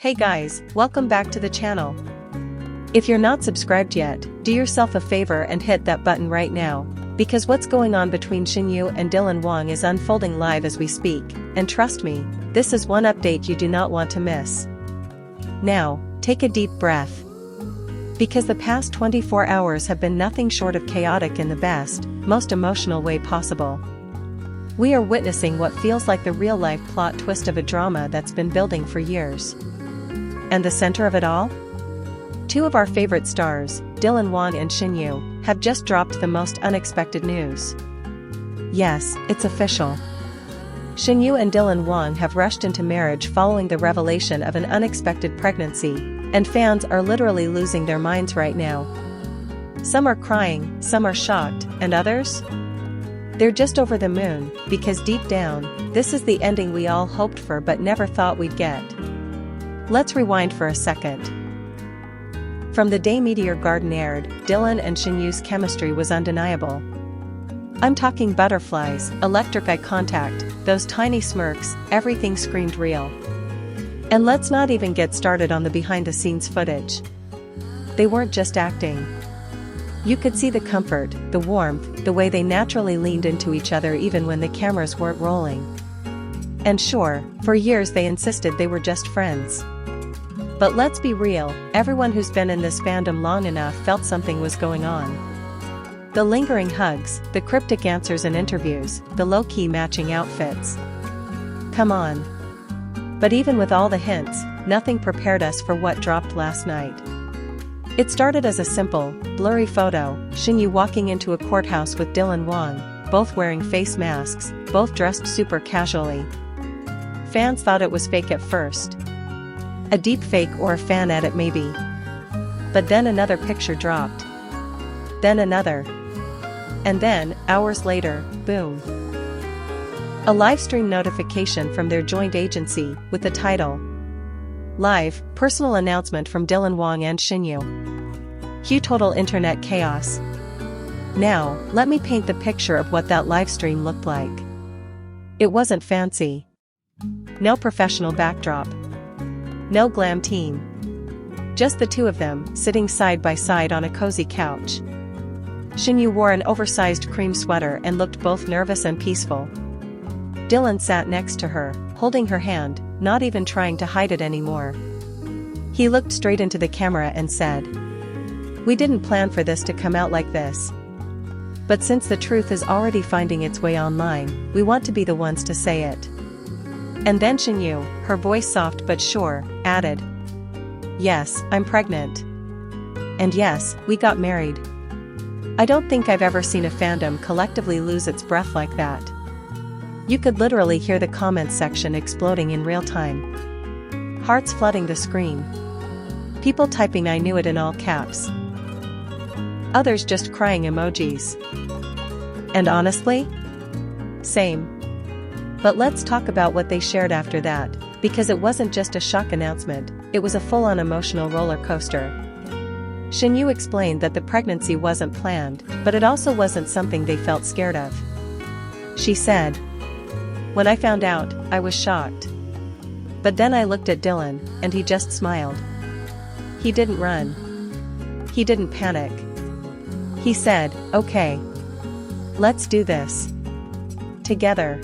Hey guys, welcome back to the channel. If you're not subscribed yet, do yourself a favor and hit that button right now, because what's going on between Shen Yue and Dylan Wang is unfolding live as we speak, and trust me, this is one update you do not want to miss. Now, take a deep breath. Because the past 24 hours have been nothing short of chaotic in the best, most emotional way possible. We are witnessing what feels like the real-life plot twist of a drama that's been building for years. And the center of it all? Two of our favorite stars, Dylan Wang and Shen Yue, have just dropped the most unexpected news. Yes, it's official. Shen Yue and Dylan Wang have rushed into marriage following the revelation of an unexpected pregnancy, and fans are literally losing their minds right now. Some are crying, some are shocked, and others? They're just over the moon, because deep down, this is the ending we all hoped for but never thought we'd get. Let's rewind for a second. From the day Meteor Garden aired, Dylan and Shen Yue's chemistry was undeniable. I'm talking butterflies, electric eye contact, those tiny smirks, everything screamed real. And let's not even get started on the behind-the-scenes footage. They weren't just acting. You could see the comfort, the warmth, the way they naturally leaned into each other even when the cameras weren't rolling. And sure, for years they insisted they were just friends. But let's be real, everyone who's been in this fandom long enough felt something was going on. The lingering hugs, the cryptic answers in interviews, the low-key matching outfits. Come on. But even with all the hints, nothing prepared us for what dropped last night. It started as a simple, blurry photo, Shen Yue walking into a courthouse with Dylan Wang, both wearing face masks, both dressed super casually. Fans thought it was fake at first. A deep fake or a fan edit maybe. But then another picture dropped. Then another. And then, hours later, boom. A livestream notification from their joint agency, with the title Live, personal announcement from Dylan Wang and Shen Yue. Cue total internet chaos. Now, let me paint the picture of what that livestream looked like. It wasn't fancy. No professional backdrop. No glam team. Just the two of them, sitting side by side on a cozy couch. Shen Yue wore an oversized cream sweater and looked both nervous and peaceful. Dylan sat next to her, holding her hand, not even trying to hide it anymore. He looked straight into the camera and said, "We didn't plan for this to come out like this. But since the truth is already finding its way online, we want to be the ones to say it." And then Shen Yue, her voice soft but sure, added, "Yes, I'm pregnant. And yes, we got married." I don't think I've ever seen a fandom collectively lose its breath like that. You could literally hear the comments section exploding in real time. Hearts flooding the screen. People typing "I knew it" in all caps. Others just crying emojis. And honestly? Same. But let's talk about what they shared after that, because it wasn't just a shock announcement, it was a full-on emotional roller coaster. Shen Yue explained that the pregnancy wasn't planned, but it also wasn't something they felt scared of. She said, "When I found out, I was shocked. But then I looked at Dylan, and he just smiled. He didn't run. He didn't panic. He said, 'Okay. Let's do this. Together.'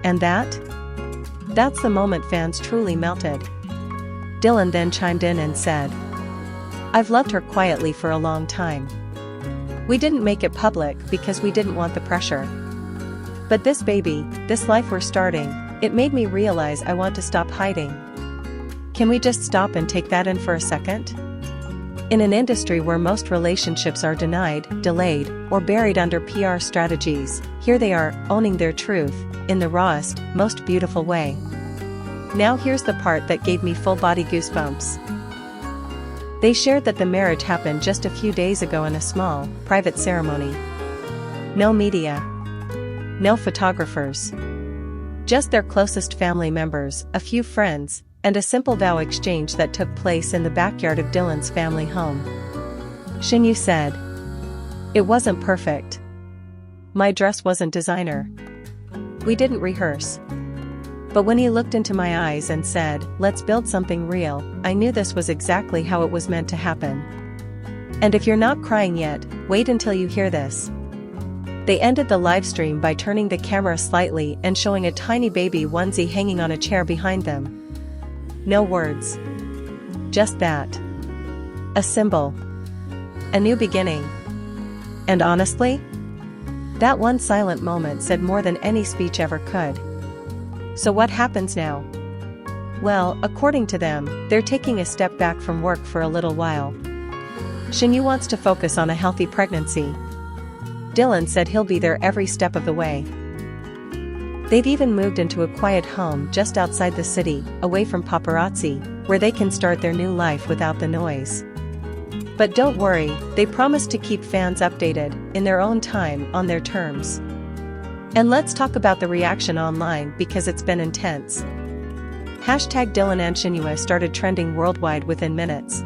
And that's the moment fans truly melted." Dylan then chimed in and said, "I've loved her quietly for a long time. We didn't make it public because we didn't want the pressure. But this baby, this life we're starting, it made me realize I want to stop hiding. Can we just stop and take that in for a second?" In an industry where most relationships are denied, delayed, or buried under PR strategies, here they are, owning their truth, in the rawest, most beautiful way. Now here's the part that gave me full-body goosebumps. They shared that the marriage happened just a few days ago in a small, private ceremony. No media. No photographers. Just their closest family members, a few friends, and a simple vow exchange that took place in the backyard of Dylan's family home. Shen Yue said, "It wasn't perfect. My dress wasn't designer. We didn't rehearse. But when he looked into my eyes and said, "Let's build something real," I knew this was exactly how it was meant to happen. And if you're not crying yet, wait until you hear this. They ended the live stream by turning the camera slightly and showing a tiny baby onesie hanging on a chair behind them. No words. Just that. A symbol. A new beginning. And honestly, that one silent moment said more than any speech ever could. So what happens now? Well, according to them, they're taking a step back from work for a little while. Shen Yue wants to focus on a healthy pregnancy. Dylan said he'll be there every step of the way. They've even moved into a quiet home just outside the city, away from paparazzi, where they can start their new life without the noise. But don't worry, they promise to keep fans updated, in their own time, on their terms. And let's talk about the reaction online because it's been intense. Hashtag Dylan and Shen Yue started trending worldwide within minutes.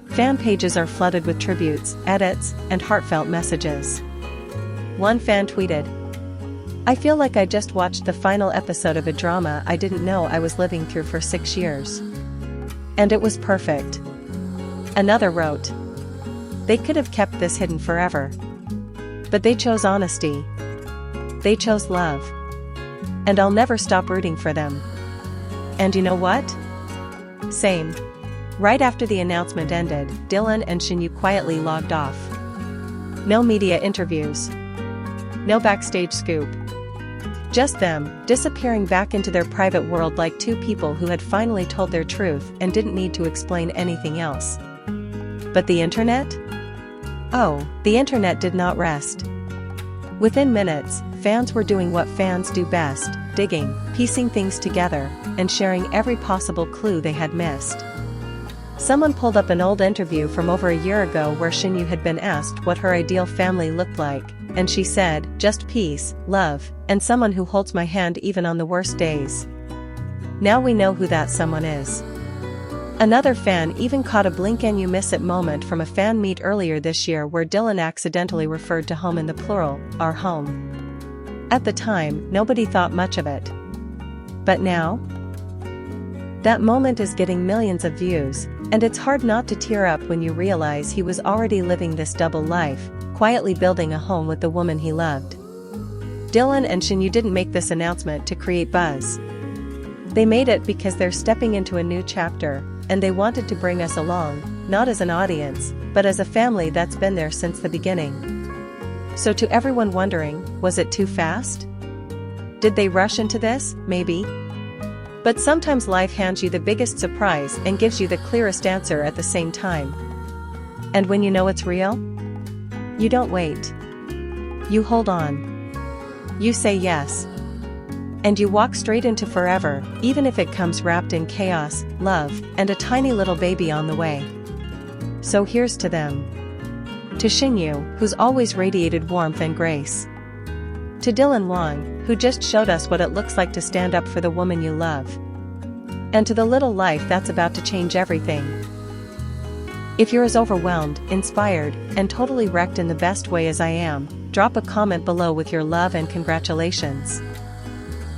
Fan pages are flooded with tributes, edits, and heartfelt messages. One fan tweeted, "I feel like I just watched the final episode of a drama I didn't know I was living through for 6 years. And it was perfect." Another wrote, "They could have kept this hidden forever. But they chose honesty. They chose love. And I'll never stop rooting for them." And you know what? Same. Right after the announcement ended, Dylan and Shen Yue quietly logged off. No media interviews. No backstage scoop. Just them, disappearing back into their private world like two people who had finally told their truth and didn't need to explain anything else. But the internet? Oh, the internet did not rest. Within minutes, fans were doing what fans do best, digging, piecing things together, and sharing every possible clue they had missed. Someone pulled up an old interview from over a year ago where Shen Yue had been asked what her ideal family looked like, and she said, "Just peace, love, and someone who holds my hand even on the worst days." Now we know who that someone is. Another fan even caught a blink and you miss it moment from a fan meet earlier this year where Dylan accidentally referred to home in the plural, our home. At the time, nobody thought much of it. But now? That moment is getting millions of views, and it's hard not to tear up when you realize he was already living this double life, quietly building a home with the woman he loved. Dylan and Shen Yue didn't make this announcement to create buzz. They made it because they're stepping into a new chapter, and they wanted to bring us along, not as an audience, but as a family that's been there since the beginning. So to everyone wondering, was it too fast? Did they rush into this? Maybe. But sometimes life hands you the biggest surprise and gives you the clearest answer at the same time. And when you know it's real, you don't wait. You hold on. You say yes. And you walk straight into forever, even if it comes wrapped in chaos, love, and a tiny little baby on the way. So here's to them. To Shen Yue, who's always radiated warmth and grace. To Dylan Wang, who just showed us what it looks like to stand up for the woman you love. And to the little life that's about to change everything. If you're as overwhelmed, inspired, and totally wrecked in the best way as I am, drop a comment below with your love and congratulations.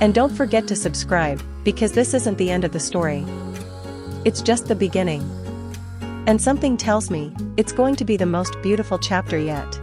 And don't forget to subscribe, because this isn't the end of the story. It's just the beginning. And something tells me, it's going to be the most beautiful chapter yet.